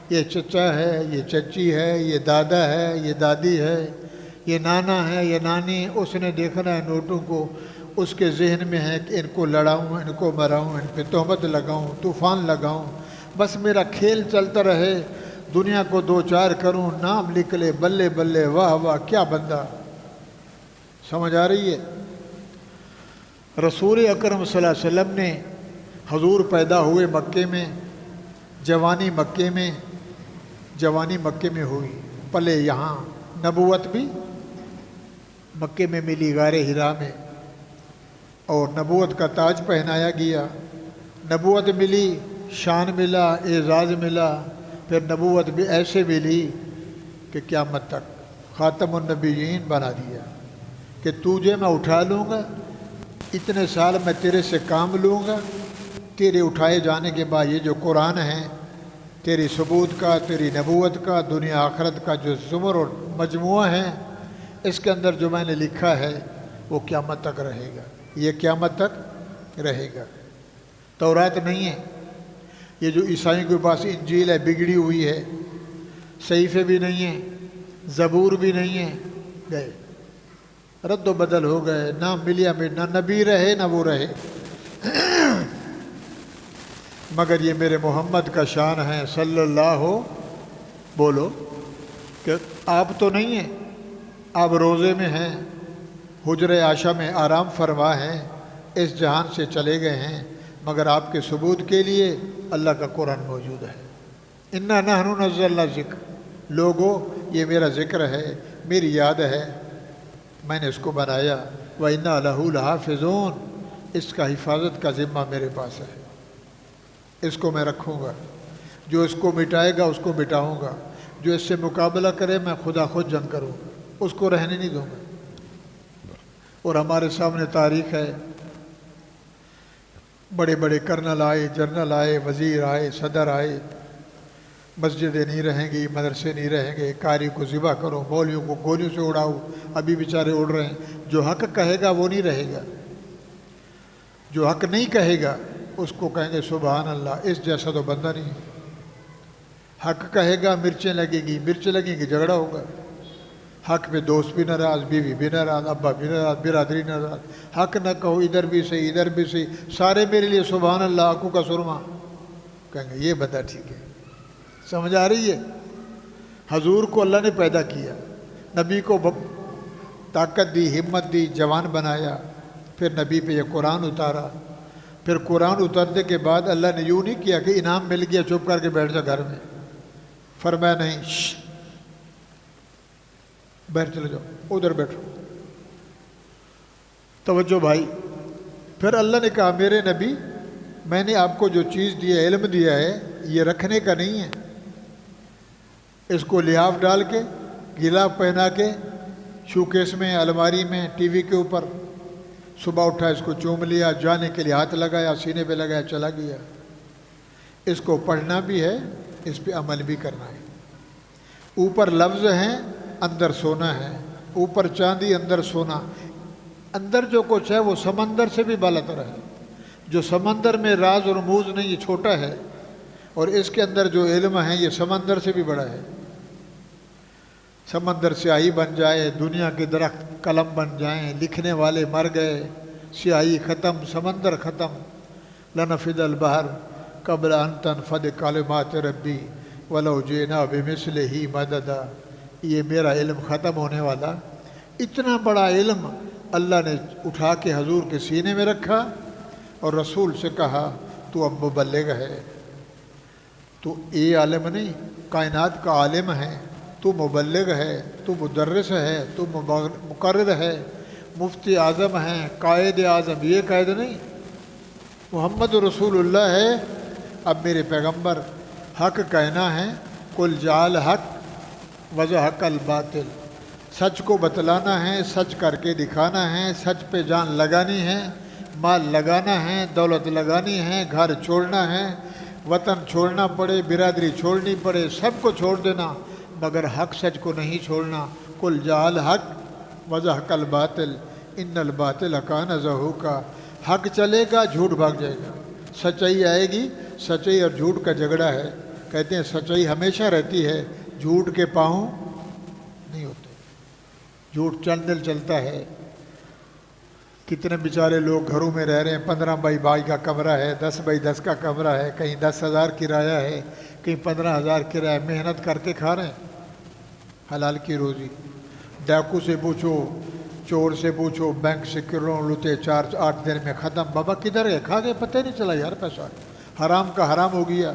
یہ چچا ہے، یہ چچی ہے، یہ دادا ہے، یہ دادی ہے، یہ نانا ہے، یہ نانی، اس نے دیکھنا ہے نوٹوں کو، اس کے ذہن میں ہے کہ ان کو لڑاؤں، ان کو مراؤں، ان پہ تہمت لگاؤں، طوفان لگاؤں، بس میرا کھیل چلتا رہے، دنیا کو دو چار کروں، نام لکھ لے، بلے بلے، واہ واہ کیا بندہ۔ سمجھ آ رہی ہے؟ رسول اکرم صلی اللہ علیہ وسلم نے، حضور پیدا ہوئے مکے میں، جوانی مکے میں ہوئی، پلے یہاں، نبوت بھی مکے میں ملی غار حرا میں، اور نبوت کا تاج پہنایا گیا، نبوت ملی، شان ملا، اعزاز ملا، پھر نبوت بھی ایسے ملی کہ قیامت تک خاتم النبیین بنا دیا کہ تجھے میں اٹھا لوں گا، اتنے سال میں تیرے سے کام لوں گا، تیرے اٹھائے جانے کے بعد یہ جو قرآن ہے تیری ثبوت کا، تیری نبوت کا، دنیا آخرت کا جو زمر اور مجموعہ ہے، اس کے اندر جو میں نے لکھا ہے وہ قیامت تک رہے گا، یہ قیامت تک رہے گا۔ تورات نہیں ہے، یہ جو عیسائیوں کے پاس انجیل ہے بگڑی ہوئی ہے، صحیفے بھی نہیں ہیں، زبور بھی نہیں ہیں، گئے رد و بدل ہو گئے، نہ ملیا میں، نہ نبی رہے نہ وہ رہے، مگر یہ میرے محمد کا شان ہے صلی اللہ ہو۔ بولو کہ آپ تو نہیں ہیں، آپ روزے میں ہیں، حجر عائشہ میں آرام فرما ہیں، اس جہان سے چلے گئے ہیں، مگر آپ کے ثبوت کے لیے اللہ کا قرآن موجود ہے۔ اِنَّا نَحْنُ نَزَّلْنَا الذِّکْرَ، لوگو یہ میرا ذکر ہے، میری یاد ہے، میں نے اس کو بنایا، وَإِنَّا لَهُ لَحَافِظُونَ، اس کا حفاظت کا ذمہ میرے پاس ہے، اس کو میں رکھوں گا، جو اس کو مٹائے گا اس کو مٹاؤں گا، جو اس سے مقابلہ کرے میں خدا خود جنگ کروں گا، اس کو رہنے نہیں دوں گا۔ اور ہمارے سامنے تاریخ ہے، بڑے بڑے کرنل آئے، جنرل آئے، وزیر آئے، صدر آئے، مسجدیں نہیں رہیں گی، مدرسے نہیں رہیں گے، قاری کو ذبح کرو، مولویوں کو گولیوں سے اڑاؤ، ابھی بیچارے اڑ رہے ہیں۔ جو حق کہے گا وہ نہیں رہے گا، جو حق نہیں کہے گا اس کو کہیں گے سبحان اللہ، اس جیسا تو بندہ نہیں۔ حق کہے گا مرچیں لگیں گی جھگڑا ہوگا، حق پہ دوست بھی ناراض، بیوی بھی ناراض، ابا بھی ناراض، برادری ناراض، حق نہ کہو، ادھر بھی صحیح ادھر بھی صحیح، سارے میرے لیے سبحان اللہ، آنکھوں کا سرما، کہیں گے یہ بندہ ٹھیک ہے۔ سمجھ آ رہی ہے؟ حضور کو اللہ نے پیدا کیا، نبی کو طاقت دی، ہمت دی، جوان بنایا، پھر نبی پہ یہ قرآن اتارا، پھر قرآن اترنے کے بعد اللہ نے یوں نہیں کیا کہ انعام مل گیا چپ کر کے بیٹھ جا گھر میں، فرمایا نہیں، باہر چلے جاؤ، ادھر بیٹھو، توجہ بھائی۔ پھر اللہ نے کہا میرے نبی میں نے آپ کو جو چیز دی ہے، علم دیا ہے، یہ رکھنے کا نہیں ہے، اس کو لحاف ڈال کے، غلاف پہنا کے، شوکیس میں، الماری میں، ٹی وی کے اوپر، صبح اٹھا اس کو چوم لیا، جانے کے لیے ہاتھ لگایا، سینے پہ لگایا، چلا گیا۔ اس کو پڑھنا بھی ہے، اس پہ عمل بھی کرنا ہے۔ اوپر لفظ ہیں، اندر سونا ہے، اوپر چاندی اندر سونا، اندر جو کچھ ہے وہ سمندر سے بھی بالا تر ہے، جو سمندر میں راز اور رموز نہیں یہ چھوٹا ہے، اور اس کے اندر جو علم ہے یہ سمندر سے بھی بڑا ہے۔ سمندر سیاہی بن جائے، دنیا کے درخت قلم بن جائیں، لکھنے والے مر گئے، سیاہی ختم، سمندر ختم، لنفد البحر قبل ان تنفد کلمات ربی ولو جئنا بمثلہ مددا، یہ میرا علم ختم ہونے والا۔ اتنا بڑا علم اللہ نے اٹھا کے حضور کے سینے میں رکھا اور رسول سے کہا تو اب مبلغ ہے، تو یہ عالم نہیں، کائنات کا عالم ہے، تو مبلغ ہے، تو مدرس ہے، تو مقرر ہے، مفتی اعظم ہے، قائد اعظم، یہ قائد نہیں، محمد رسول اللہ ہے۔ اب میرے پیغمبر حق کہنا ہے، کل جعل حق وضحق الباطل، سچ کو بتلانا ہے، سچ کر کے دکھانا ہے، سچ پہ جان لگانی ہے، مال لگانا ہے، دولت لگانی ہے، گھر چھوڑنا ہے، وطن چھوڑنا پڑے، برادری چھوڑنی پڑے، سب کو چھوڑ دینا، مگر حق سچ کو نہیں چھوڑنا۔ کل جعل حق وضحق الباطل ان الباطل کان زہوقا، حق چلے گا، جھوٹ بھاگ جائے گا، سچائی آئے گی، سچائی اور جھوٹ کا جھگڑا ہے، کہتے ہیں سچائی ہمیشہ رہتی ہے، جھوٹ کے پاؤں نہیں ہوتے، جھوٹ چند دل چلتا ہے۔ کتنے بیچارے لوگ گھروں میں رہ رہے ہیں، 15x22 کا کمرہ ہے، 10x10 کا کمرہ ہے، کہیں 10,000 کرایہ ہے، کہیں 15,000 کرایہ، محنت کر کے کھا رہے ہیں حلال کی روزی۔ ڈاکو سے پوچھو، چور سے پوچھو، بینک سے کروڑوں لوٹے 4-8 دن میں ختم۔ بابا کدھر گئے؟ کھا گئے، پتہ ہی نہیں چلا یار پیسہ۔ حرام کا حرام ہو گیا۔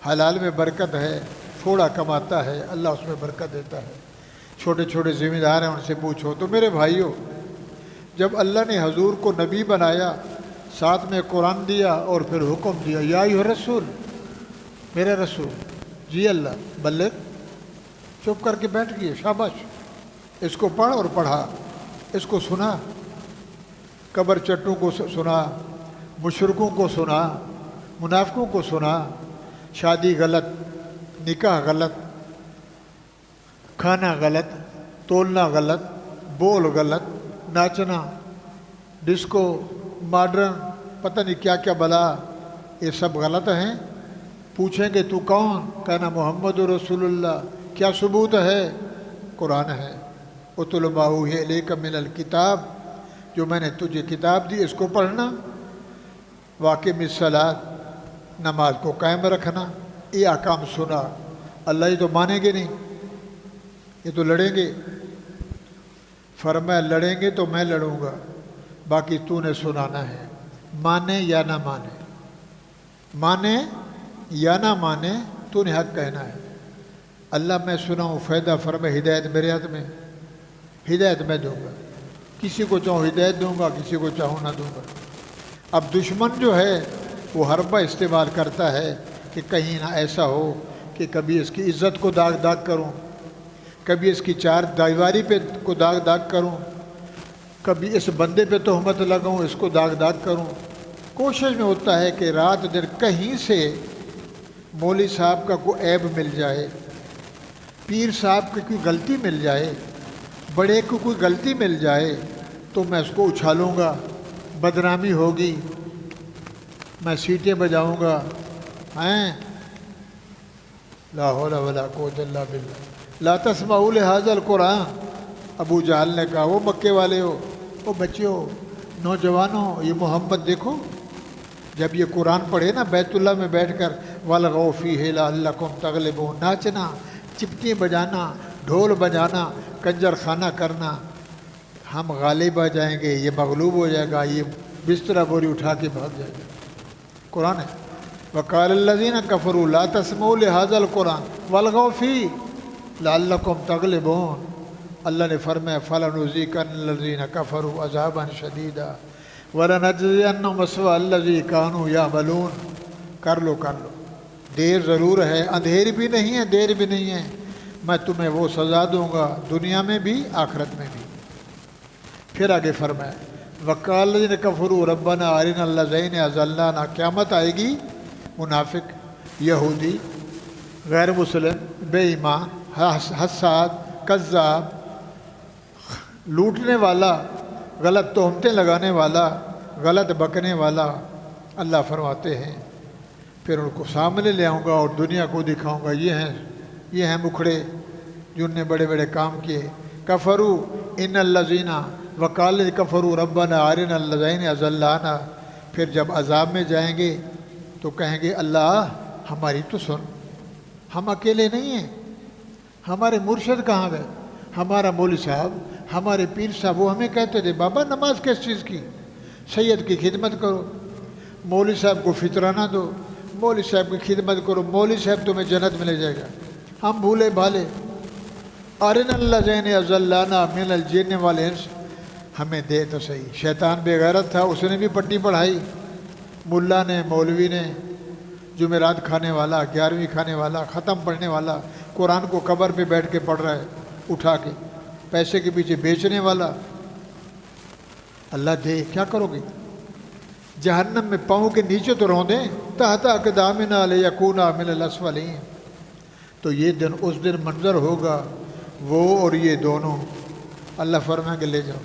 حلال میں برکت ہے، تھوڑا کماتا ہے اللہ اس میں برکت دیتا ہے۔ چھوٹے چھوٹے ذمہ دار ہیں، ان سے پوچھو۔ تو میرے بھائیوں، جب اللہ نے حضور کو نبی بنایا، ساتھ میں قرآن دیا اور پھر حکم دیا، یا ایھا الرسول، میرے رسول، جی اللہ بلغ، چپ کر کے بیٹھ گئے، شاباش، اس کو پڑھ اور پڑھا، اس کو سنا، قبر چٹوں کو سنا، مشرکوں کو سنا، منافقوں کو سنا، شادی غلط، نکاح غلط، کھانا غلط، تولنا غلط، بول غلط، ناچنا، ڈسکو، ماڈرن، پتہ نہیں کیا کیا بلا، یہ سب غلط ہیں۔ پوچھیں گے تو کون؟ کہنا محمد رسول اللہ۔ کیا ثبوت ہے؟ قرآن ہے۔ اتل ما اوحی الیک من الکتاب، جو میں نے تجھے کتاب دی اس کو پڑھنا، واقم الصلاۃ، نماز کو قائم رکھنا، یہ احکام سنا۔ اللہ یہ تو مانیں گے نہیں، یہ تو لڑیں گے۔ فرمایا لڑیں گے تو میں لڑوں گا، باقی تو نے سنانا ہے، مانے یا نہ مانے، مانے یا نہ مانے، تو نے حق کہنا ہے۔ اللہ میں سناؤں، فائدہ فرمائے، ہدایت میرے ہاتھ میں، ہدایت میں دوں گا، کسی کو چاہوں ہدایت دوں گا، کسی کو چاہوں نہ دوں گا۔ اب دشمن جو ہے وہ حربہ استعمال کرتا ہے کہ کہیں نہ ایسا ہو کہ کبھی اس کی عزت کو داغ داغ کروں، کبھی اس کی چار دیواری پہ کو داغ داغ کروں، کبھی اس بندے پہ تہمت لگاؤں، اس کو داغ داغ کروں۔ کوشش میں ہوتا ہے کہ رات دن کہیں سے مولوی صاحب کا کوئی عیب مل جائے، پیر صاحب کی کوئی غلطی مل جائے، بڑے کو کوئی غلطی مل جائے تو میں اس کو اچھالوں گا، بدنامی ہوگی، میں سیٹیں بجاؤں گا، ہیں لا حول ولا قوت الا باللہ۔ لا تسمعوا لهذا القرآن، ابو جہل نے کہا، وہ مکے والے ہو، وہ بچے ہو، نوجوانوں، یہ محمد دیکھو، جب یہ قرآن پڑھے نا بیت اللہ میں بیٹھ کر، وَالْغَوْا فِيهِ لَعَلَّكُمْ تَغْلِبُونَ، ناچنا، چپٹی بجانا، ڈھول بجانا، کنجر خانہ کرنا، ہم غالب آ جائیں گے، یہ مغلوب ہو جائے گا، یہ بستر بوری اٹھا کے بھاگ جائے گا۔ قرآن ہے۔ وَقَالَ الَّذِينَ كَفَرُوا لَا تَسْمَعُوا لِهَذَا الْقُرْآنِ وَالْغَوْا فِيهِ لَعَلَّكُمْ تَغْلِبُونَ۔ اللہ نے فرمایا فَلَنُذِيقَنَّ الَّذِينَ كَفَرُوا عَذَابًا شَدِيدًا وَلَنَجْزِيَنَّهُمْ أَسْوَأَ الَّذِي كَانُوا يَعْمَلُونَ۔ کر لو کر لو، دیر ضرور ہے، اندھیر بھی نہیں ہے، دیر بھی نہیں ہے، میں تمہیں وہ سزا دوں گا دنیا میں بھی آخرت میں بھی۔ پھر آگے فرمایا وَقَالَ الَّذِينَ كَفَرُوا رَبَّنَا أَرِنَا اللَّذَيْنِ أَضَلَّانَا، قیامت آئے گی، منافق، یہودی، غیر مسلم، بے ایمان، حساد، کذاب، لوٹنے والا، غلط تہمتیں لگانے والا، غلط بکنے والا، اللہ فرماتے ہیں پھر ان کو سامنے لے آؤں گا اور دنیا کو دکھاؤں گا، یہ ہیں مکھڑے جن نے بڑے بڑے کام کیے۔ کفروا ان الذین، وقال کفروا ربنا ارنا الذین اضلانا، پھر جب عذاب میں جائیں گے تو کہیں گے اللہ ہماری تو سن، ہم اکیلے نہیں ہیں، ہمارے مرشد کہاں گئے، ہمارا مولوی صاحب، ہمارے پیر صاحب، وہ ہمیں کہتے تھے بابا نماز کس چیز کی، سید کی خدمت کرو، مولوی صاحب کو فطرہ نہ دو، مولوی صاحب کی خدمت کرو، مولوی صاحب تمہیں جنت میں لے جائے گا۔ ہم بھولے بھالے، ارنا الذین اضلانا من الجن والانس، ہمیں دے تو صحیح۔ شیطان بے غیرت تھا، اس نے بھی پٹی پڑھائی، ملا نے، مولوی نے، جمعرات کھانے والا، 11ویں کھانے والا، ختم پڑھنے والا، قرآن کو قبر پہ بیٹھ کے پڑھ رہا ہے اٹھا کے، پیسے کے پیچھے بیچنے والا۔ اللہ دے، کیا کرو گے؟ جہنم میں پاؤں کے نیچے تو روندیں، تحت اقدامنا لیکون من الاسفلین۔ تو یہ دن، اس دن منظر ہوگا وہ اور یہ دونوں، اللہ فرمائیں کہ لے جاؤ،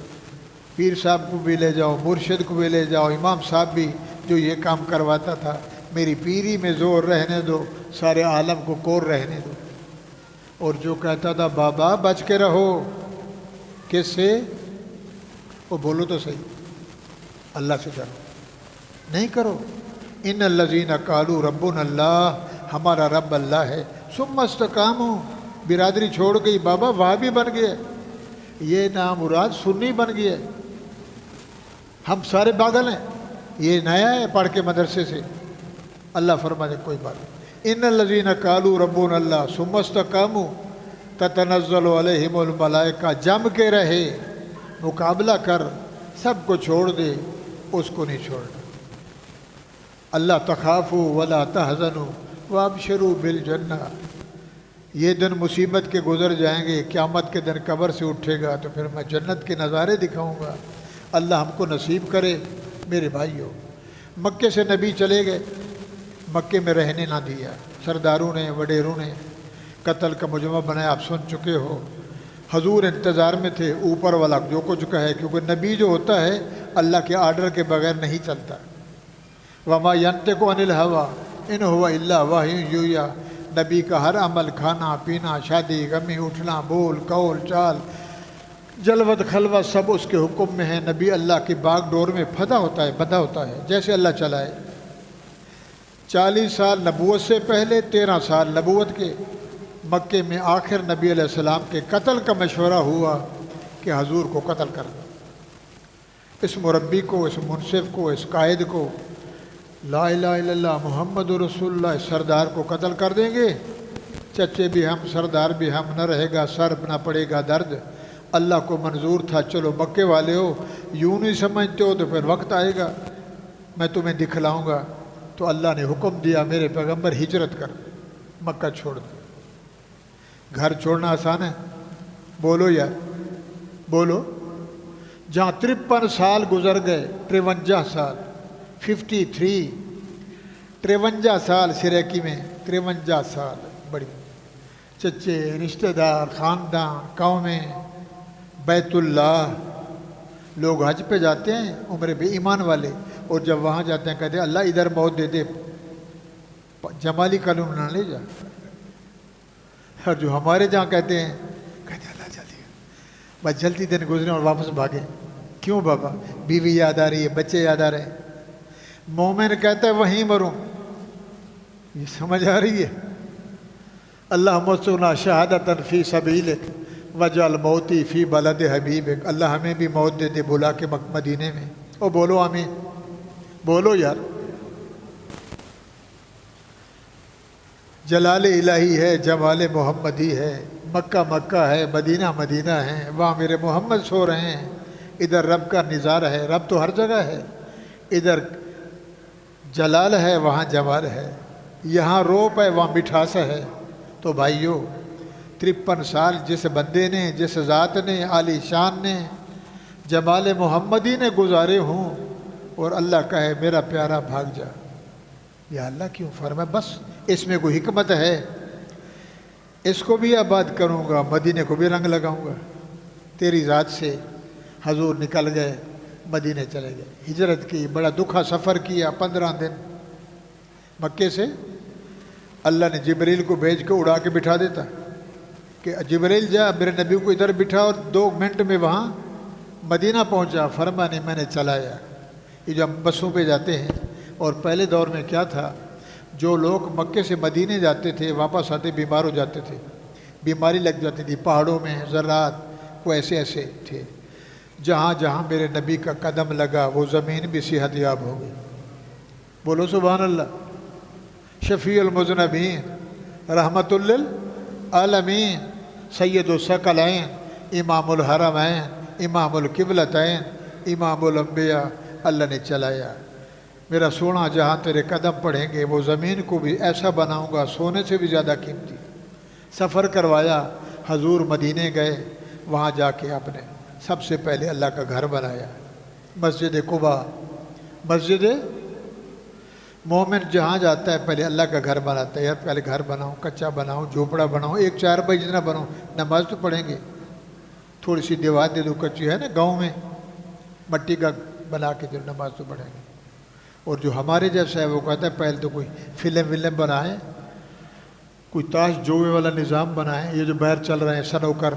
پیر صاحب کو بھی لے جاؤ، مرشد کو بھی لے جاؤ، امام صاحب بھی جو یہ کام کرواتا تھا، میری پیری میں زور رہنے دو، سارے عالم کو کور رہنے دو۔ اور جو کہتا تھا بابا بچ کے رہو، کس سے؟ وہ بولو تو صحیح، اللہ سے ڈرو، نہیں کرو۔ ان الذین قالوا ربنا اللہ، ہمارا رب اللہ ہے، ثم استقاموا، برادری چھوڑ گئی، بابا وہابی بن گئے، یہ نامراد سنی بن گئے، ہم سارے پاگل ہیں، یہ نیا ہے پڑھ کے مدرسے سے۔ اللہ فرماتے کوئی بات نہیں۔ ان الذین قالوا ربنا اللہ ثم استقاموا تتنزل علیہم الملائکہ، جم کے رہے، مقابلہ کر، سب کو چھوڑ دے، اس کو نہیں چھوڑنا۔ اللہ تخافوا ولا تحزنوا وابشروا بالجنہ، یہ دن مصیبت کے گزر جائیں گے، قیامت کے دن قبر سے اٹھے گا تو پھر میں جنت کے نظارے دکھاؤں گا، اللہ ہم کو نصیب کرے۔ میرے بھائیو، مکے سے نبی چلے گئے، مکے میں رہنے نہ دیا، سرداروں نے وڈیروں نے قتل کا مجمع بنایا، آپ سن چکے ہو۔ حضور انتظار میں تھے، اوپر والا جو کچھ کہے، کیونکہ نبی جو ہوتا ہے اللہ کے آرڈر کے بغیر نہیں چلتا۔ وما ينطق عن الهوى ان هو الا وحی یوحی، نبی کا ہر عمل، کھانا پینا، شادی غمی، اٹھنا، بول قول چال، جلوت خلوت، سب اس کے حکم میں ہے۔ نبی اللہ کی باغ ڈور میں بندھا ہوتا ہے جیسے اللہ چلائے۔ 40 سال نبوت سے پہلے، 13 سال نبوت کے، مکے میں آخر نبی علیہ السلام کے قتل کا مشورہ ہوا کہ حضور کو قتل کر دو، اس مربی کو، اس منصف کو، اس قائد کو، لا الہ الا اللہ محمد رسول اللہ، اس سردار کو قتل کر دیں گے، چچے بھی ہم، سردار بھی ہم، نہ رہے گا سر، نہ پڑے گا درد۔ اللہ کو منظور تھا، چلو مکے والے ہو، یوں نہیں سمجھتے ہو تو پھر وقت آئے گا میں تمہیں دکھلاؤں گا۔ تو اللہ نے حکم دیا، میرے پیغمبر ہجرت کر، مکہ چھوڑ دو۔ گھر چھوڑنا آسان ہے؟ بولو یار، بولو۔ جہاں 53 سال گزر گئے، 53 سال، 53 سال سریکی میں، 53 سال، بڑی چچے، رشتہ دار، خاندان، قومیں، بیت اللہ، لوگ حج پہ جاتے ہیں عمرے پہ، ایمان والے، اور جب وہاں جاتے ہیں کہتے ہیں اللہ ادھر موت دے دے، جمالی قانون نہ لے جا۔ اور جو ہمارے جہاں کہتے ہیں اللہ جلدی، بس جلدی دن گزرے اور واپس بھاگے۔ کیوں بابا؟ بیوی یاد آ رہی ہے، بچے یاد آ رہے ہیں۔ مومن کہتا ہے وہیں مروں، یہ سمجھ آ رہی ہے؟ اللہم ارزقنا شہادۃ فی سبیلک واجعل موتی فی بلد حبیبک، اللہ ہمیں بھی موت دے دے بلا کے مدینے میں۔ او بولو آمین، بولو یار۔ جلال الہی ہے، جمال محمدی ہے، مکہ مکہ ہے، مدینہ مدینہ ہے، وہاں میرے محمد سو رہے ہیں، ادھر رب کا نظارہ ہے، رب تو ہر جگہ ہے، ادھر جلال ہے وہاں جمال ہے، یہاں روپ ہے وہاں مٹھاس ہے۔ تو بھائیو، 53 سال جس بندے نے، جس ذات نے، عالی شان نے، جمال محمدی نے گزارے ہوں، اور اللہ کہے میرا پیارا بھاگ جا، یا اللہ کیوں فرمائے؟ بس اس میں کوئی حکمت ہے، اس کو بھی آباد کروں گا، مدینے کو بھی رنگ لگاؤں گا تیری ذات سے۔ حضور نکل گئے، مدینے چلے گئے، ہجرت کی، بڑا دکھا سفر کیا، 15 دن مکے سے۔ اللہ نے جبریل کو بھیج کے اڑا کے بٹھا دیتا کہ جبریل جا میرے نبی کو ادھر بٹھا، اور 2 منٹ میں وہاں مدینہ پہنچا۔ فرما نہیں، میں نے چلایا۔ یہ جو ہم بسوں پہ جاتے ہیں، اور پہلے دور میں کیا تھا، جو لوگ مکے سے مدینے جاتے تھے واپس آتے بیمار ہو جاتے تھے، بیماری لگ جاتی تھی، پہاڑوں میں زراعت وہ ایسے تھے۔ جہاں جہاں میرے نبی کا قدم لگا وہ زمین بھی صحت یاب ہو گئی۔ بولو سبحان اللہ۔ شفیع المذنبین، رحمت للعالمین، سید الثقلین، امام الحرمین، امام القبلتین، امام الانبیاء، اللہ نے چلایا۔ میرا سونا جہاں تیرے قدم پڑھیں گے وہ زمین کو بھی ایسا بناؤں گا، سونے سے بھی زیادہ قیمتی۔ سفر کروایا، حضور مدینے گئے، وہاں جا کے آپ نے سب سے پہلے اللہ کا گھر بنایا، مسجد قباء۔ مسجد مومن جہاں جاتا ہے پہلے اللہ کا گھر بناتا ہے، یار پہلے گھر بناؤں، کچا بناؤں، جھوپڑا بناؤں، 1 4 جتنا بناؤں، نماز تو پڑھیں گے، تھوڑی سی دیوار دے دو، کچی ہے نا گاؤں میں، مٹی کا بنا کے جو نماز تو پڑھیں گے۔ اور جو ہمارے جیسا ہے وہ کہتا ہے پہلے تو کوئی فلم بنائیں کوئی تاش جوے والا نظام بنائیں. یہ جو باہر چل رہے ہیں سنوکر،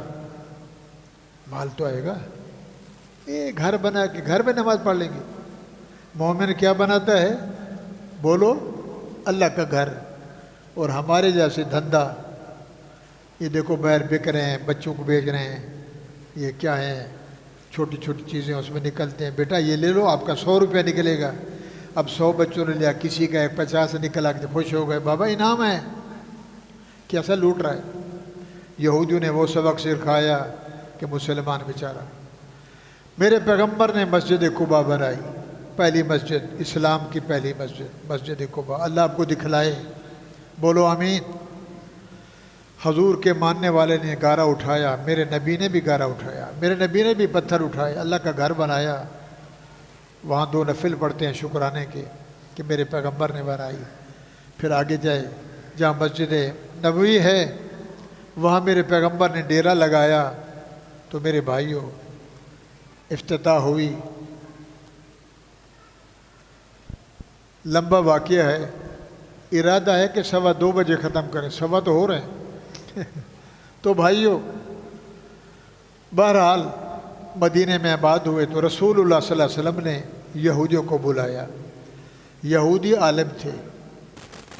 مال تو آئے گا. یہ گھر بنا کے گھر میں نماز پڑھ لیں گے. مومن کیا بناتا ہے؟ بولو اللہ کا گھر. اور ہمارے جیسے دھندا، یہ دیکھو باہر بک رہے ہیں، بچوں کو بیچ رہے ہیں، یہ کیا ہے، چھوٹی چھوٹی چیزیں اس میں نکلتے ہیں. بیٹا یہ لے لو، آپ کا 100 روپیہ نکلے گا. اب 100 بچوں نے لیا، کسی کا 50 نکلا کے خوش ہو گئے، بابا انعام ہے. کیسا لوٹ رہا ہے. یہودیوں نے وہ سبق سکھایا کہ مسلمان بیچارہ. میرے پیغمبر نے مسجد قباء بنائی، پہلی مسجد، اسلام کی پہلی مسجد، مسجد قباء. اللہ آپ کو دکھلائے. بولو آمین. حضور کے ماننے والے نے گارا اٹھایا، میرے نبی نے بھی گارا اٹھایا، میرے نبی نے بھی پتھر اٹھائے، اللہ کا گھر بنایا. وہاں 2 نفل پڑھتے ہیں شکرانے کے کہ میرے پیغمبر نے بنائی. پھر آگے جائے جہاں مسجد نبوی ہے، وہاں میرے پیغمبر نے ڈیرا لگایا. تو میرے بھائیوں، افتتاح ہوئی. لمبا واقعہ ہے. ارادہ ہے کہ 2:15 بجے ختم کریں، 2:15 تو ہو رہے ہیں. تو بھائیوں، بہرحال مدینے میں آباد ہوئے تو رسول اللہ صلی اللہ علیہ وسلم نے یہودیوں کو بلایا. یہودی عالم تھے،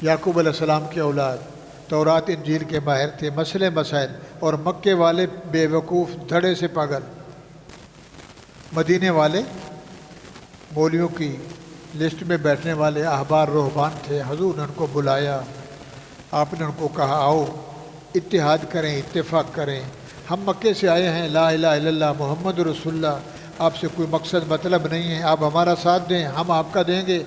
یعقوب علیہ السلام کے اولاد، تورات انجیل کے ماہر تھے، مسئلے مسائل. اور مکے والے بے وقوف، دھڑے سے پاگل. مدینے والے مولویوں کی لسٹ میں بیٹھنے والے احبار رہبان تھے. حضور نے ان کو بلایا. آپ نے ان کو کہا آؤ اتحاد کریں، اتفاق کریں. ہم مکے سے آئے ہیں، لا الہ الا اللہ محمد رسول اللہ. آپ سے کوئی مقصد مطلب نہیں ہے، آپ ہمارا ساتھ دیں، ہم آپ کا دیں گے.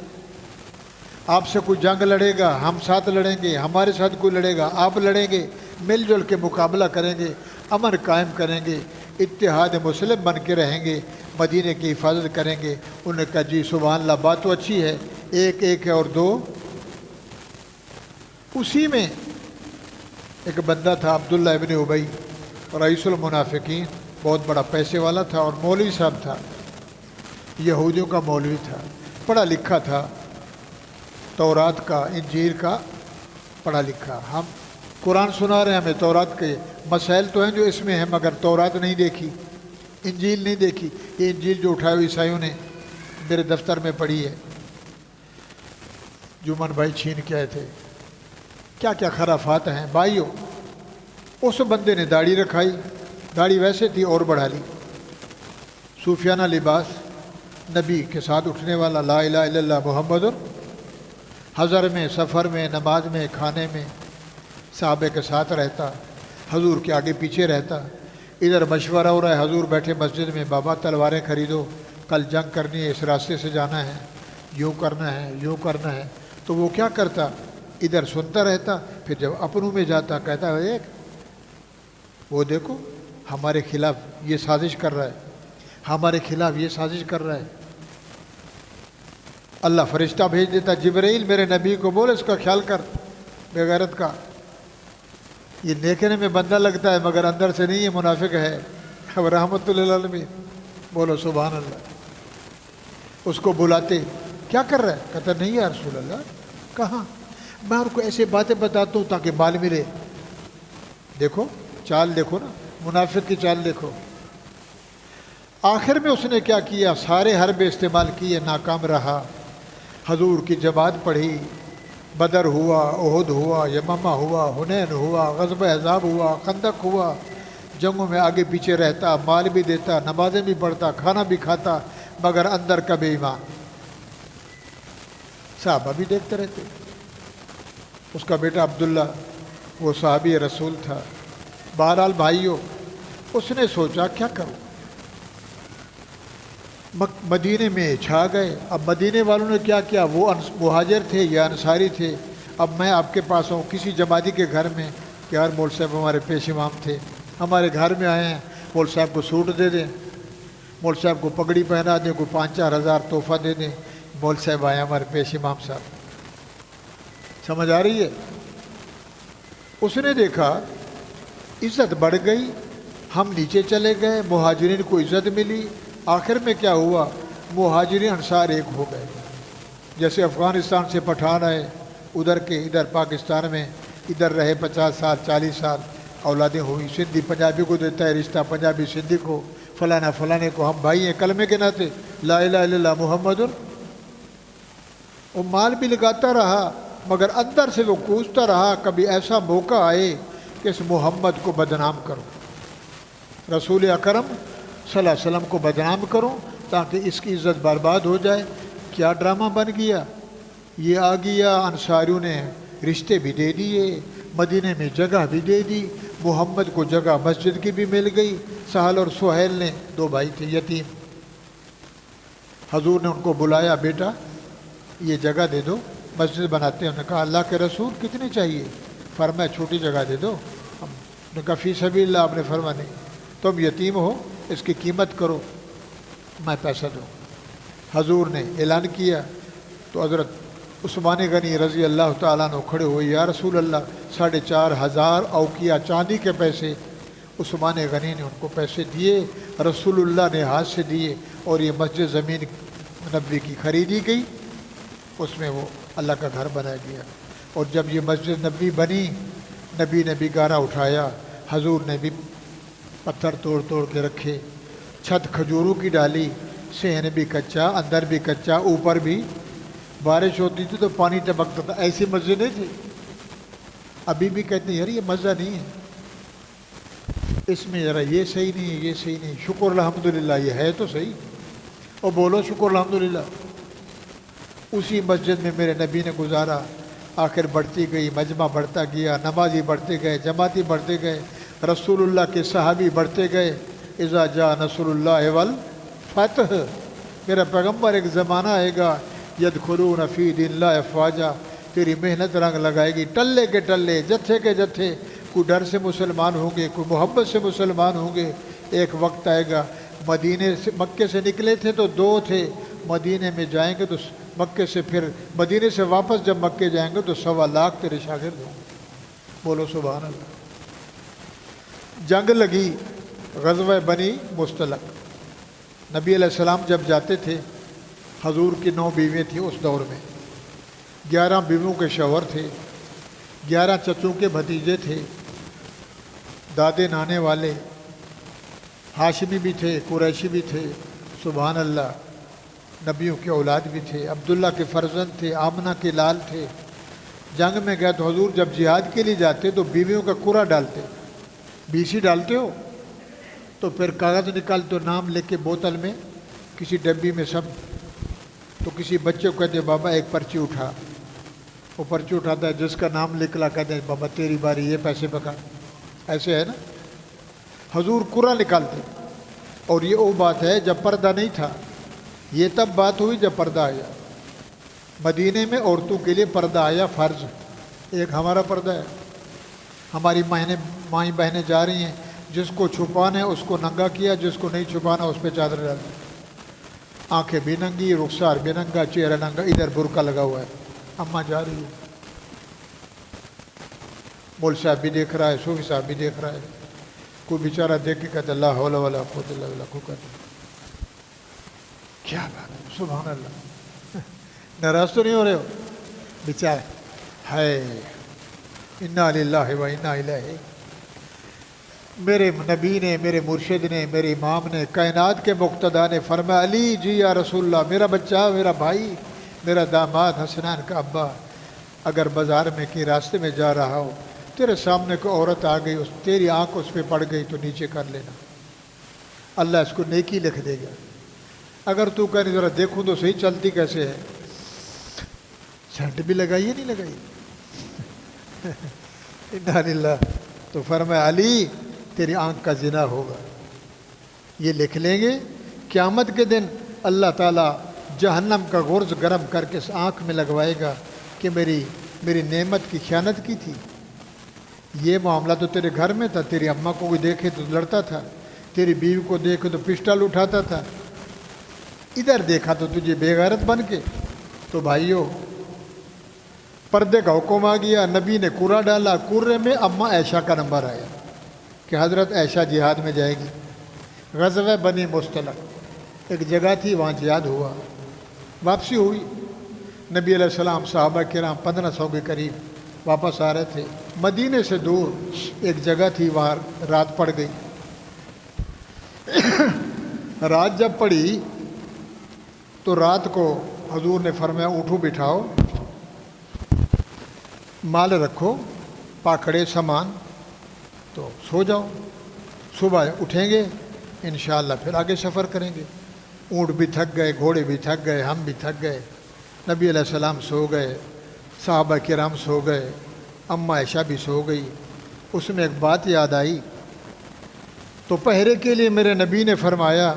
آپ سے کوئی جنگ لڑے گا، ہم ساتھ لڑیں گے. ہمارے ساتھ کوئی لڑے گا، آپ لڑیں گے. مل جل کے مقابلہ کریں گے، امن قائم کریں گے، اتحاد مسلم بن کے رہیں گے، مدینے کی حفاظت کریں گے. انہوں نے کہا جی سبحان اللہ، بات تو اچھی ہے، ایک ہے اور 2. اسی میں ایک بندہ تھا عبداللہ ابن ابی، رئیس المنافقین، بہت بڑا پیسے والا تھا اور مولوی صاحب تھا، یہودیوں کا مولوی تھا، پڑھا لکھا تھا، تورات کا انجیل کا پڑھا لکھا. ہم قرآن سنا رہے ہیں، ہمیں تورات کے مسائل تو ہیں جو اس میں ہیں، مگر تورات نہیں دیکھی، انجیل نہیں دیکھی. یہ انجیل جو اٹھائے ہوئے عیسائیوں نے میرے دفتر میں پڑھی ہے، جمن بھائی چھین کے آئے تھے. کیا کیا خرافات ہیں بھائیوں. اس بندے نے داڑھی رکھائی، داڑھی ویسے تھی اور بڑھا لی، صوفیانہ لباس، نبی کے ساتھ اٹھنے والا، لا الہ الا اللہ محمد، حضر میں، سفر میں، نماز میں، کھانے میں صحابہ کے ساتھ رہتا، حضور کے آگے پیچھے رہتا. ادھر مشورہ ہو رہا ہے، حضور بیٹھے مسجد میں، بابا تلواریں خریدو، کل جنگ کرنی ہے، اس راستے سے جانا ہے، یوں کرنا ہے، یوں کرنا ہے. تو وہ کیا کرتا؟ ادھر سنتا رہتا، پھر جب اپنوں میں جاتا کہتا ایک وہ دیکھو ہمارے خلاف یہ سازش کر رہا ہے، ہمارے خلاف یہ سازش کر رہا ہے. اللہ فرشتہ بھیج دیتا، جبرائیل میرے نبی کو بول اس کا خیال کر، بے غیرت کا. یہ دیکھنے میں بندہ لگتا ہے مگر اندر سے نہیں، یہ منافق ہے. اب رحمت للعالمین، بولو سبحان اللہ. اس کو بلاتے، کیا کر رہا ہے؟ کہتا نہیں یا رسول اللہ. کہاں؟ میں ان کو ایسے باتیں بتاتا ہوں تاکہ مال ملے. دیکھو چال، دیکھو نا منافق کی چال دیکھو. آخر میں اس نے کیا کیا؟ سارے حربے استعمال کیے، ناکام رہا. حضور کی جماعت پڑھی، بدر ہوا، احد ہوا، یمامہ ہوا، حنین ہوا، غزوہ احزاب ہوا، خندق ہوا. جنگوں میں آگے پیچھے رہتا، مال بھی دیتا، نمازیں بھی پڑھتا، کھانا بھی کھاتا، مگر اندر کا بے ایمان. صحابہ بھی دیکھتے رہتے. اس کا بیٹا عبداللہ وہ صحابی رسول تھا. بہرحال بھائیوں، اس نے سوچا کیا کروں. مدینے میں چھا گئے. اب مدینے والوں نے کیا کیا؟ وہ مہاجر تھے یا انصاری تھے. اب میں آپ کے پاس ہوں کسی جماعتی کے گھر میں کہ یار مول صاحب ہمارے پیش امام تھے، ہمارے گھر میں آئے ہیں، مول صاحب کو سوٹ دے دیں، مول صاحب کو پگڑی پہنا دیں، کوئی 5-4 ہزار تحفہ دے دیں، مول صاحب آئے ہمارے پیش امام صاحب. سمجھ آ رہی ہے؟ اس نے دیکھا عزت بڑھ گئی، ہم نیچے چلے گئے، مہاجرین کو عزت ملی. آخر میں کیا ہوا؟ مہاجرین انصار ایک ہو گئے. جیسے افغانستان سے پٹھان آئے ادھر کے، ادھر پاکستان میں ادھر رہے 50 سال 40 سال، اولادیں ہوئی، سندھی پنجابی کو دیتا ہے رشتہ، پنجابی سندھی کو، فلانا فلانے کو، ہم بھائی ہیں کلمے کے ناطے لا الہ الا اللہ محمد۔ وہ مال بھی لگاتا رہا مگر اندر سے وہ کوستا رہا کبھی ایسا موقع آئے کہ اس محمد کو بدنام کرو، رسول اکرم صلی اللہ علیہ وسلم کو بدنام کرو تاکہ اس کی عزت برباد ہو جائے۔ کیا ڈرامہ بن گیا، یہ آ گیا، انصاریوں نے رشتے بھی دے دیے، مدینے میں جگہ بھی دے دی، محمد کو جگہ مسجد کی بھی مل گئی۔ سہل اور سہیل نے 2 بھائی تھے یتیم، حضور نے ان کو بلایا، بیٹا یہ جگہ دے دو، مسجد بناتے ہیں۔ انہوں نے کہا اللہ کے رسول کتنی چاہیے؟ فرمایا چھوٹی جگہ دے دو۔ ہم نے کہا فی سبیل اللہ، آپ نے فرمایا نہیں، تم یتیم ہو، اس کی قیمت کرو، میں پیسہ دوں۔ حضور نے اعلان کیا تو حضرت عثمان غنی رضی اللہ تعالیٰ عنہ کھڑے ہوئے، یا رسول اللہ 4,500 اوقیہ چاندی کے پیسے۔ عثمان غنی نے ان کو پیسے دیے، رسول اللہ نے ہاتھ سے دیے، اور یہ مسجد زمین نبوی کی خریدی گئی، اس میں وہ اللہ کا گھر بنایا گیا۔ اور جب یہ مسجد نبوی بنی، نبی نے بھی گارا اٹھایا، حضور نے بھی پتھر توڑ توڑ کے رکھے، چھت کھجوروں کی ڈالی، صحن بھی کچا، اندر بھی کچا، اوپر بھی، بارش ہوتی تھی تو پانی ٹپکتا تھا، ایسی مسجد نہیں تھی۔ ابھی بھی کہتے ہیں یار یہ مزہ نہیں ہے، اس میں ذرا یہ صحیح نہیں ہے، یہ صحیح نہیں، شکر الحمدللہ، یہ ہے تو صحیح، اور بولو شکر الحمدللہ۔ اسی مسجد میں میرے نبی نے گزارا، آخر بڑھتی گئی، مجمع بڑھتا گیا، نمازی بڑھتے گئے، جماعتی بڑھتے گئے، رسول اللہ کے صحابی بڑھتے گئے۔ اذا جاء نصر اللہ والفتح، میرا پیغمبر ایک زمانہ آئے گا، یدخلون فی دین اللہ افواجا، تیری محنت رنگ لگائے گی، ٹلے کے ٹلے، جتھے کے جتھے، کوئی ڈر سے مسلمان ہوں گے، کوئی محبت سے مسلمان ہوں گے۔ ایک وقت آئے گا، مدینے سے مکے سے نکلے تھے تو 2 تھے، مدینے میں جائیں گے تو مکے سے پھر مدینے سے واپس جب مکے جائیں گے تو 1.25 لاکھ تیرے شاگرد ہوں گے۔ بولو سبحان اللہ۔ جنگ لگی، غزوہ بنی مستلق۔ نبی علیہ السلام جب جاتے تھے، حضور کی 9 بیویاں تھیں اس دور میں، 11 بیویوں کے شوہر تھے، 11 چچوں کے بھتیجے تھے، دادے نانے والے، ہاشمی بھی تھے، قریشی بھی تھے، سبحان اللہ، نبیوں کے اولاد بھی تھے، عبداللہ کے فرزند تھے، آمنہ کے لال تھے۔ جنگ میں گئے تو حضور جب جہاد کے لیے جاتے تو بیویوں کا قرعہ ڈالتے، BC ڈالتے ہو تو پھر کاغذ نکالتے ہو، نام لکھ کے بوتل میں کسی ڈبی میں سب، تو کسی بچے کو کہتے بابا ایک پرچی اٹھا، وہ پرچی اٹھاتا ہے، جس کا نام نکلا کہتے ہیں بابا تیری باری، یہ پیسے پکا، ایسے ہے نا۔ حضور قرعہ نکالتے، اور یہ وہ بات ہے جب پردہ نہیں تھا، یہ تب بات ہوئی جب پردہ آیا۔ مدینے میں عورتوں کے لیے پردہ آیا فرض، ایک ہمارا پردہ ہے، ہماری مائیں بہنیں جا رہی ہیں، جس کو چھپانا ہے اس کو ننگا کیا، جس کو نہیں چھپانا اس پہ چادر ڈال دی، آنکھیں بھی ننگی، رخسار بھی ننگا، چہرہ ننگا، ادھر برقع لگا ہوا ہے، اماں جا رہی ہے، مول صاحب بھی دیکھ رہا ہے، صوفی صاحب بھی دیکھ رہا ہے، کوئی بیچارہ دیکھ کے کہتا اللہ حول ولا قوت الا باللہ، کو کہتا کیا بات ہے، سبحان اللہ، ناراض تو نہیں ہو رہے ہو بیچارے، ہے انا للہ و انا الیہ۔ میرے نبی نے، میرے مرشد نے، میرے امام نے، کائنات کے مقتدیٰ نے فرمایا علی جی یا رسول اللہ، میرا بچہ، میرا بھائی، میرا داماد، حسنین کا ابا، اگر بازار میں کی راستے میں جا رہا ہو، تیرے سامنے کوئی عورت آ گئی، تیری آنکھ اس پہ پڑ گئی تو نیچے کر لینا، اللہ اس کو نیکی لکھ دے گا۔ اگر تو کہنے ذرا دیکھوں تو صحیح چلتی کیسے ہے، سینٹ بھی لگائی ہے نہیں لگائی، انا للہ، تو فرمایا علی تیری آنکھ کا زنا ہوگا، یہ لکھ لیں گے۔ قیامت کے دن اللہ تعالیٰ جہنم کا غرض گرم کر کے اس آنکھ میں لگوائے گا کہ میری نعمت کی خیانت کی تھی۔ یہ معاملہ تو تیرے گھر میں تھا، تیری اماں کو کوئی دیکھے تو لڑتا تھا، تیری بیوی کو دیکھے تو پسٹل اٹھاتا تھا، ادھر دیکھا تو تجھے بے غیرت بن کے۔ تو بھائیو، پردے کا حکم آ گیا، نبی نے قرعہ ڈالا، قرعے میں اماں عائشہ کا نمبر آیا کہ حضرت عائشہ جہاد میں جائے گی۔ غزوہ بنی مستلق ایک جگہ تھی، وہاں جہاد ہوا، واپسی ہوئی، نبی علیہ السلام صحابہ کرام 1500 کے قریب واپس آ رہے تھے، مدینے سے دور ایک جگہ تھی، وہاں رات پڑ گئی۔ رات جب پڑی تو رات کو حضور نے فرمایا اٹھو بٹھاؤ، مال رکھو، پاکڑے سامان، تو سو جاؤ، صبح اٹھیں گے انشاءاللہ پھر آگے سفر کریں گے۔ اونٹ بھی تھک گئے، گھوڑے بھی تھک گئے، ہم بھی تھک گئے۔ نبی علیہ السلام سو گئے، صحابہ کرام سو گئے، اماں عائشہ بھی سو گئی۔ اس میں ایک بات یاد آئی، تو پہرے کے لیے میرے نبی نے فرمایا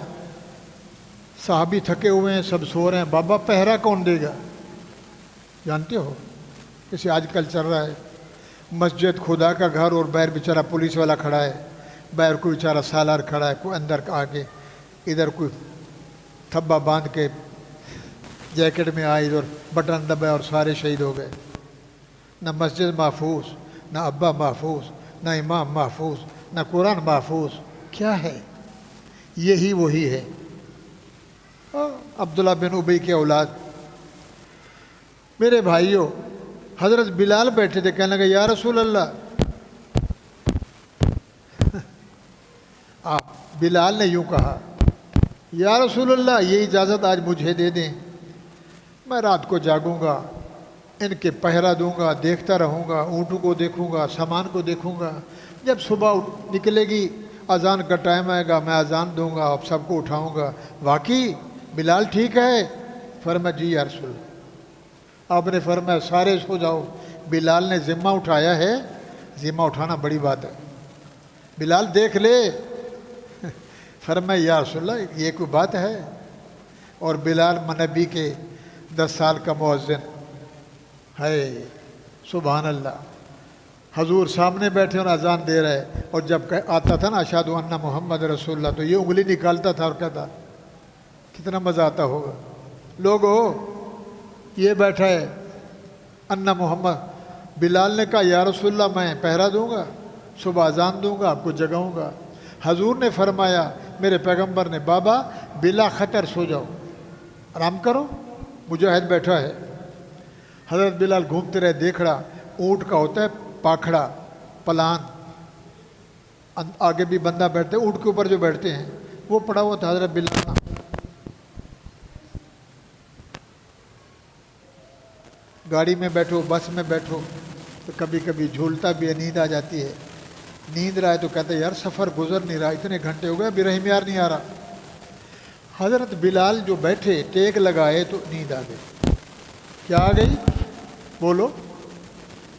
صحابی تھکے ہوئے ہیں، سب سو رہے ہیں، بابا پہرا کون دے گا؟ جانتے ہو جیسے آج کل چل رہا ہے، مسجد خدا کا گھر اور باہر بیچارہ پولیس والا کھڑا ہے، باہر کوئی بیچارہ سالار کھڑا ہے، کوئی اندر آ کے ادھر کوئی تھبا باندھ کے جیکٹ میں آئے، ادھر بٹن دبائے اور سارے شہید ہو گئے۔ نہ مسجد محفوظ، نہ ابا محفوظ، نہ امام محفوظ، نہ قرآن محفوظ۔ کیا ہے؟ یہی وہی ہے۔ عبداللہ بن ابی کے اولاد۔ میرے بھائیوں، حضرت بلال بیٹھے تھے، کہنے لگے یا رسول اللہ، بلال نے یوں کہا یا رسول اللہ یہ اجازت آج مجھے دے دیں، میں رات کو جاگوں گا، ان کے پہرا دوں گا، دیکھتا رہوں گا، اونٹوں کو دیکھوں گا، سامان کو دیکھوں گا، جب صبح نکلے گی اذان کا ٹائم آئے گا میں اذان دوں گا، آپ سب کو اٹھاؤں گا۔ واقعی بلال ٹھیک ہے؟ فرمایا جی یا رسول اللہ۔ آپ نے فرمایا سارے سو جاؤ، بلال نے ذمہ اٹھایا ہے، ذمہ اٹھانا بڑی بات ہے، بلال دیکھ لے۔ فرمایا یا رسول اللہ یہ کوئی بات ہے؟ اور بلال نبی کے 10 سال کا مؤذن ہے، سبحان اللہ۔ حضور سامنے بیٹھے اور اذان دے رہے، اور جب آتا تھا نا اشہد ان محمد رسول اللہ، تو یہ انگلی نکالتا تھا اور کہتا، کتنا مزہ آتا ہوگا۔ لوگو یہ بیٹھا ہے ان محمد، بلال نے کہا یا رسول اللہ میں پہرا دوں گا، صبح اذان دوں گا، آپ کو جگاؤں گا۔ حضور نے فرمایا، میرے پیغمبر نے، بابا بلا خطر سو جاؤ، آرام کرو، مجاہد بیٹھا ہے۔ حضرت بلال گھومتے رہے، دیکھ رہا اونٹ کا ہوتا ہے پاکھڑا، پلان، آگے بھی بندہ بیٹھتے، اونٹ کے اوپر جو بیٹھتے ہیں وہ پڑا ہوا تھا۔ حضرت بلال گاڑی میں بیٹھو، بس میں بیٹھو تو کبھی کبھی جھولتا بھی ہے، نیند آ جاتی ہے۔ نیند رہا ہے تو کہتا ہے یار سفر گزر نہیں رہا، اتنے گھنٹے ہو گئے ابھی رحم یار نہیں آ رہا۔ حضرت بلال جو بیٹھے ٹیک لگائے تو نیند آ گئی۔ کیا آ گئی؟ بولو،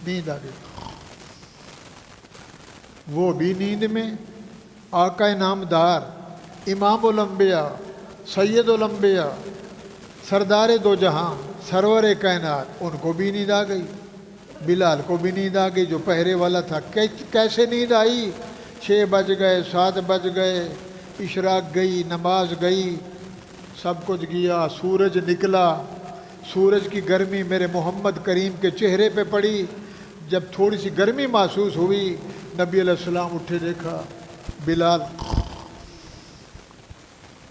نیند آ گئی۔ وہ بھی نیند میں، آقا نامدار، امام الانبیاء، سید الانبیاء، سردار دو جہاں، سرور کائنات، ان کو بھی نیند آ گئی۔ بلال کو بھی نیند آ گئی جو پہرے والا تھا۔ کیسے نیند آئی؟ 6 بج گئے، 7 بج گئے، اشراق گئی، نماز گئی، سب کچھ گیا، سورج نکلا، سورج کی گرمی میرے محمد کریم کے چہرے پہ پڑی۔ جب تھوڑی سی گرمی محسوس ہوئی، نبی علیہ السلام اٹھے، دیکھا بلال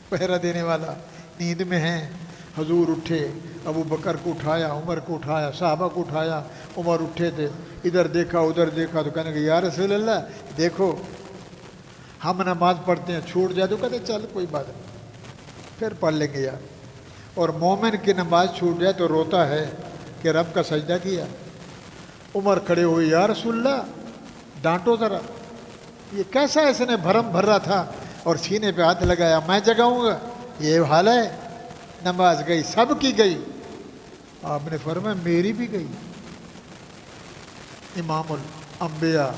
پہرا دینے والا نیند میں ہیں۔ حضور اٹھے، ابو بکر کو اٹھایا، عمر کو اٹھایا، صحابہ کو اٹھایا۔ عمر اٹھے تھے، ادھر دیکھا ادھر دیکھا تو کہنے کہ یا رسول اللہ دیکھو ہم نماز پڑھتے ہیں، چھوٹ جائے تو کہتے چل کوئی بات نہیں پھر پڑھ لیں گے یار۔ اور مومن کی نماز چھوٹ جائے تو روتا ہے کہ رب کا سجدہ کیا۔ عمر کھڑے ہوئے، یا رسول اللہ ڈانٹو ذرا، یہ کیسا اس نے بھرم بھر رہا تھا اور سینے پہ ہاتھ لگایا، میں جگاؤں گا؟ یہ حال ہے۔ نماز گئی، سب کی گئی، آپ نے فرمایا میری بھی گئی۔ امام الانبیاء۔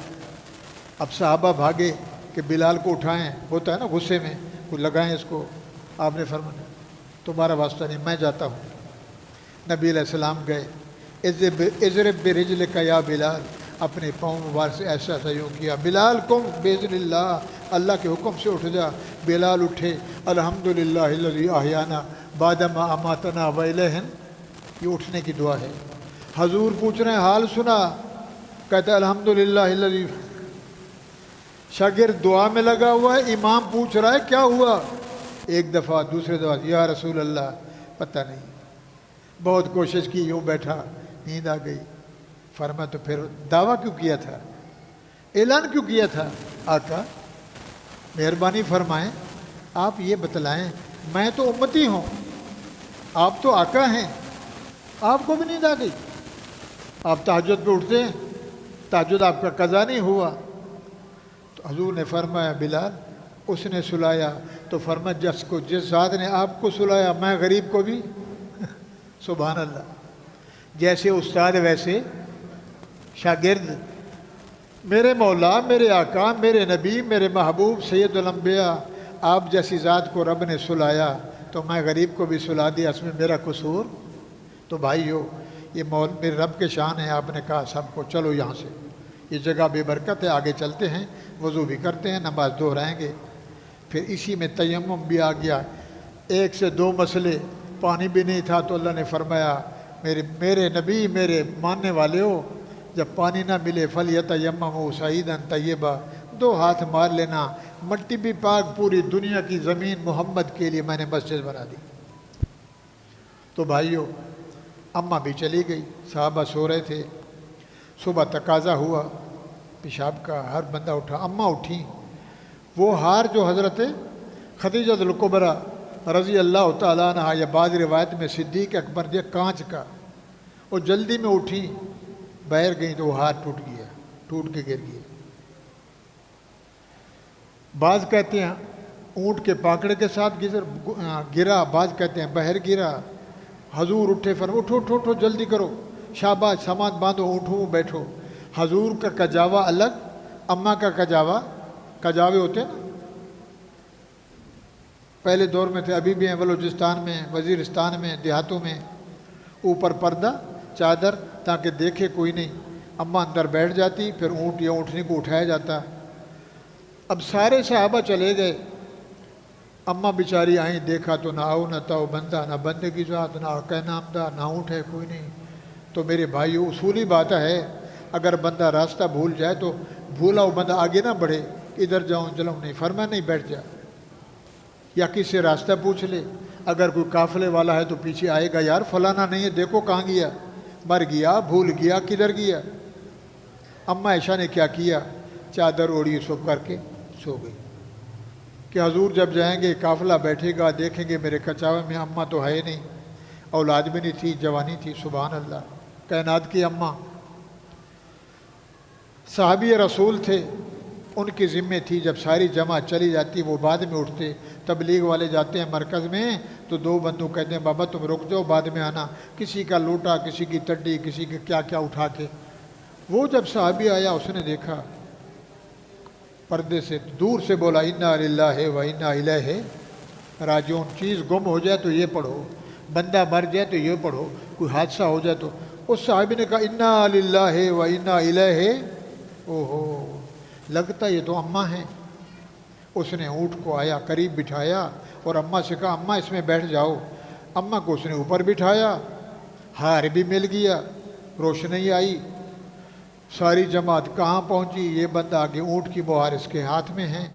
اب صحابہ بھاگے کہ بلال کو اٹھائیں، ہوتا ہے نا غصے میں کچھ لگائیں اس کو۔ آپ نے فرمایا تمہارا واسطہ نہیں، میں جاتا ہوں۔ نبی علیہ السلام گئے، اضرب برجلک یا بلال، اپنے پاؤں مبارک سے ایسا ایسا یوں کیا، بلال قم باذن اللہ، اللہ کے حکم سے اٹھ جا۔ بلال اٹھے، الحمدللہ الذی احیانا بعد ما اماتنا والیہ، یہ اٹھنے کی دعا ہے۔ حضور پوچھ رہے ہیں حال سنا، کہتے ہیں الحمدللہ الذی، شاگرد دعا میں لگا ہوا ہے، امام پوچھ رہا ہے کیا ہوا؟ ایک دفعہ، دوسرے دفعہ، یا رسول اللہ پتہ نہیں، بہت کوشش کی، یوں بیٹھا، نیند آ گئی۔ فرمایا تو پھر دعویٰ کیوں کیا تھا، اعلان کیوں کیا تھا؟ آقا مہربانی فرمائیں، آپ یہ بتلائیں، میں تو امتی ہوں، آپ تو آقا ہیں، آپ کو بھی نیند آ گئی؟ آپ تہجد پہ اٹھتے ہیں، تہجد آپ کا قضا نہیں ہوا؟ تو حضور نے فرمایا بلال اس نے سلایا، تو فرمایا جس ذات نے آپ کو سلایا میں غریب کو بھی سبحان اللہ۔ جیسے استاد ویسے شاگرد۔ میرے مولا، میرے آقا، میرے نبی، میرے محبوب سید الانبیاء، آپ جیسی ذات کو رب نے سلایا تو میں غریب کو بھی سلا دیا، اس میں میرا قصور؟ تو بھائیو یہ میرے رب کے شان ہے۔ آپ نے کہا سب کو چلو یہاں سے، یہ جگہ بے برکت ہے، آگے چلتے ہیں، وضو بھی کرتے ہیں، نماز دہرائیں گے۔ پھر اسی میں تیمم بھی آ گیا، 1 سے 2 مسئلے، پانی بھی نہیں تھا تو اللہ نے فرمایا میرے نبی، میرے ماننے والے ہو، جب پانی نہ ملے فَلْيَتَيَمَّمُوا صَعِيدًا طَيِّبًا، 2 ہاتھ مار لینا، مٹی بھی پاک، پوری دنیا کی زمین محمد کے لیے میں نے مسجد بنا دی۔ تو بھائیو اماں بھی چلی گئی، صحابہ سو رہے تھے، صبح تقاضا ہوا پیشاب کا، ہر بندہ اٹھا، اماں اٹھیں، وہ ہار جو حضرت خدیجہ الکبریٰ رضی اللہ تعالیٰ عنہ یا بعض روایت میں صدیق اکبر دیا کانچ کا، وہ جلدی میں اٹھیں، باہر گئیں تو وہ ہاتھ ٹوٹ گیا، ٹوٹ کے گر گیا۔ بعض کہتے ہیں اونٹ کے پاکڑے کے ساتھ گرا، بعض کہتے ہیں باہر گرا۔ حضور اٹھے، فرمایا اٹھو اٹھو اٹھو جلدی کرو، شاباش سامان باندھو، اٹھو بیٹھو۔ حضور کا کجاوا الگ، اماں کا کجاوے ہوتے ہیں نا، پہلے دور میں تھے، ابھی بھی ہیں، بلوچستان میں، وزیرستان میں، دیہاتوں میں، اوپر پردہ چادر تاکہ دیکھے کوئی نہیں۔ اماں اندر بیٹھ جاتی، پھر اونٹ یا اونٹنی کو اٹھایا جاتا۔ اب سارے صحابہ چلے گئے، اماں بیچاری آئیں، دیکھا تو نہ آؤ نہ تاؤ بندہ، نہ بندے کی ذات، نہ آقا نامدار، نہ اونٹ ہے، کوئی نہیں۔ تو میرے بھائیو اصولی بات ہے، اگر بندہ راستہ بھول جائے تو بھولا ہوا بندہ آگے نہ بڑھے، ادھر جاؤں چلوں نہیں، فرمایا نہیں بیٹھ جا، یا کسی سے راستہ پوچھ لے۔ اگر کوئی قافلے والا ہے تو پیچھے آئے گا، یار فلانا نہیں ہے، دیکھو کہاں گیا، مر گیا، بھول گیا، کدھر گیا۔ اماں عائشہ نے کیا کیا، چادر اوڑھی سب کر کے سو گئی کہ حضور جب جائیں گے قافلہ بیٹھے گا، دیکھیں گے میرے کچاوے میں اماں تو ہے نہیں، اولاد بھی نہیں تھی، جوانی تھی، سبحان اللہ، کائنات کی اماں۔ صحابی رسول تھے، ان کی ذمہ تھی جب ساری جماعت چلی جاتی وہ بعد میں اٹھتے۔ تبلیغ والے جاتے ہیں مرکز میں تو 2 بندوں کہتے ہیں بابا تم رک جاؤ بعد میں آنا، کسی کا لوٹا، کسی کی ٹڈی، کسی کے کیا کیا اٹھا کے۔ وہ جب صحابی آیا اس نے دیکھا، پردے سے دور سے بولا انا للہ و انا الیہ راجعون، چیز گم ہو جائے تو یہ پڑھو، بندہ مر جائے تو یہ پڑھو، کوئی حادثہ ہو جائے تو۔ اس صحابی نے کہا انا للہ و انا الیہ، اوہو لگتا یہ تو اماں ہیں۔ اس نے اونٹ کو آیا قریب بٹھایا اور اماں سے کہا اماں اس میں بیٹھ جاؤ۔ اماں کو اس نے اوپر بٹھایا، ہار بھی مل گیا، روشنی آئی، ساری جماعت کہاں پہنچی، یہ بندہ آگے اونٹ کی مہار اس کے ہاتھ میں ہے۔